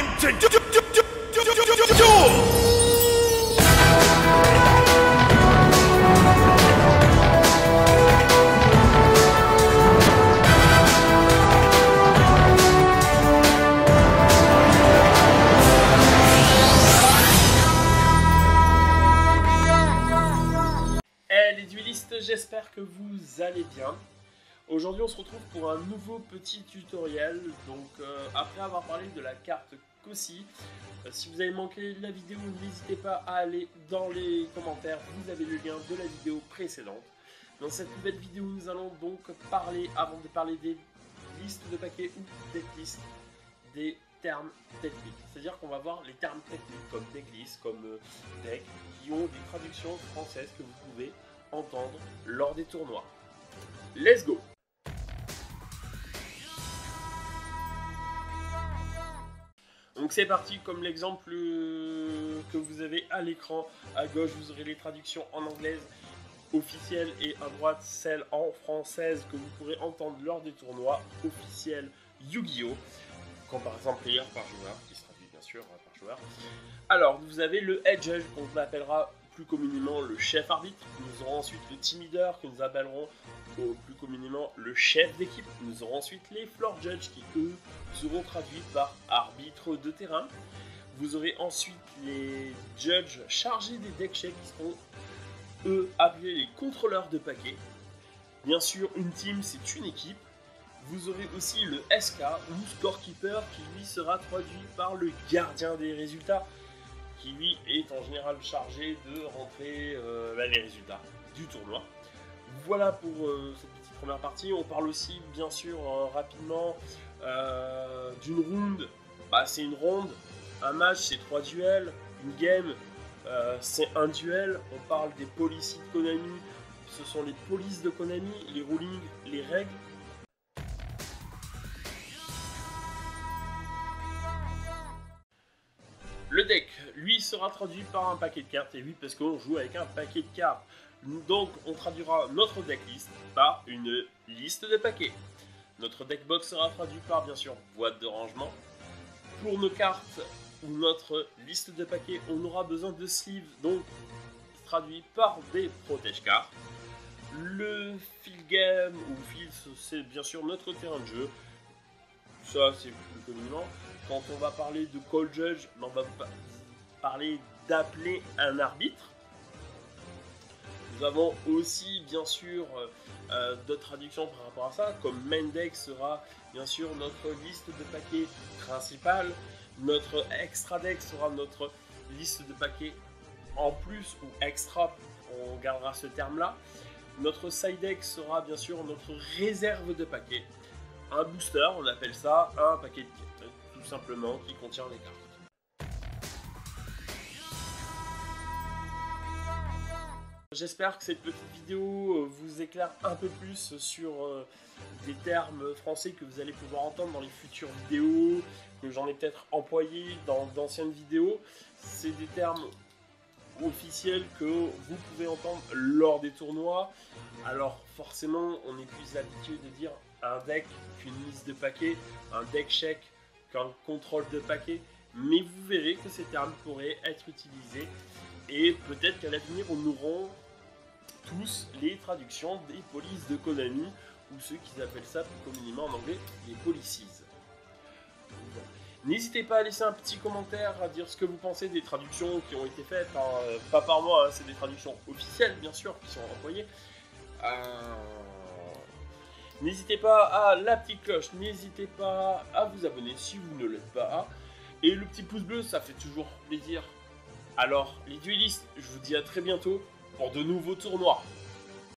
time to duel! Les duellistes, j'espère que vous allez bien. Aujourd'hui on se retrouve pour un nouveau petit tutoriel. Donc après avoir parlé de la carte Kossi, si vous avez manqué la vidéo, n'hésitez pas à aller dans les commentaires, vous avez le lien de la vidéo précédente. Dans cette nouvelle vidéo nous allons donc parler, avant de parler des listes de paquets ou decklists, des termes techniques. C'est-à-dire qu'on va voir les termes techniques comme decklist, comme deck, qui ont des traductions françaises que vous pouvez entendre lors des tournois. Let's go! Donc c'est parti, comme l'exemple que vous avez à l'écran. À gauche vous aurez les traductions en anglaise officielles et à droite celles en française que vous pourrez entendre lors des tournois officiels Yu-Gi-Oh! Comme par exemple player par joueur, qui se traduit bien sûr par joueur. Alors vous avez le head judge qu'on appellera plus communément le chef arbitre. Nous aurons ensuite le team leader que nous appellerons plus communément le chef d'équipe. Nous aurons ensuite les floor judges qui eux seront traduits par arbitre de terrain. Vous aurez ensuite les judges chargés des deck checks qui seront eux appelés les contrôleurs de paquets. Bien sûr une team c'est une équipe. Vous aurez aussi le SK ou scorekeeper qui lui sera traduit par le gardien des résultats, qui lui est en général chargé de rentrer les résultats du tournoi. Voilà pour cette petite première partie. On parle aussi bien sûr rapidement d'une round. C'est une ronde, un match c'est 3 duels, une game c'est un duel. On parle des policies de Konami, ce sont les polices de Konami, les rulings, les règles. Le deck, lui, sera traduit par un paquet de cartes, et oui, parce qu'on joue avec un paquet de cartes. Donc, on traduira notre decklist par une liste de paquets. Notre deckbox sera traduit par, bien sûr, boîte de rangement. Pour nos cartes ou notre liste de paquets, on aura besoin de sleeves, donc traduit par des protège-cartes. Le field game, ou field, c'est bien sûr notre terrain de jeu. Ça, c'est plus communément. Quand on va parler de call judge, on va parler d'appeler un arbitre. Nous avons aussi bien sûr d'autres traductions par rapport à ça, comme main deck sera bien sûr notre liste de paquets principale. Notre extra deck sera notre liste de paquets en plus ou extra, on gardera ce terme là. Notre side deck sera bien sûr notre réserve de paquets. Un booster, on appelle ça un paquet de cartes, tout simplement, qui contient les cartes. J'espère que cette petite vidéo vous éclaire un peu plus sur des termes français que vous allez pouvoir entendre dans les futures vidéos, que j'en ai peut-être employé dans d'anciennes vidéos. C'est des termes officiels que vous pouvez entendre lors des tournois. Alors forcément, on est plus habitué de dire un deck qu'une liste de paquets, un deck check qu'un contrôle de paquets, mais vous verrez que ces termes pourraient être utilisés et peut-être qu'à l'avenir on aura tous les traductions des polices de Konami ou ceux qui appellent ça plus communément en anglais les policies. N'hésitez pas à laisser un petit commentaire, à dire ce que vous pensez des traductions qui ont été faites, pas par moi, c'est des traductions officielles bien sûr qui sont envoyées. N'hésitez pas à la petite cloche, n'hésitez pas à vous abonner si vous ne l'êtes pas. Et le petit pouce bleu, ça fait toujours plaisir. Alors, les duellistes, je vous dis à très bientôt pour de nouveaux tournois.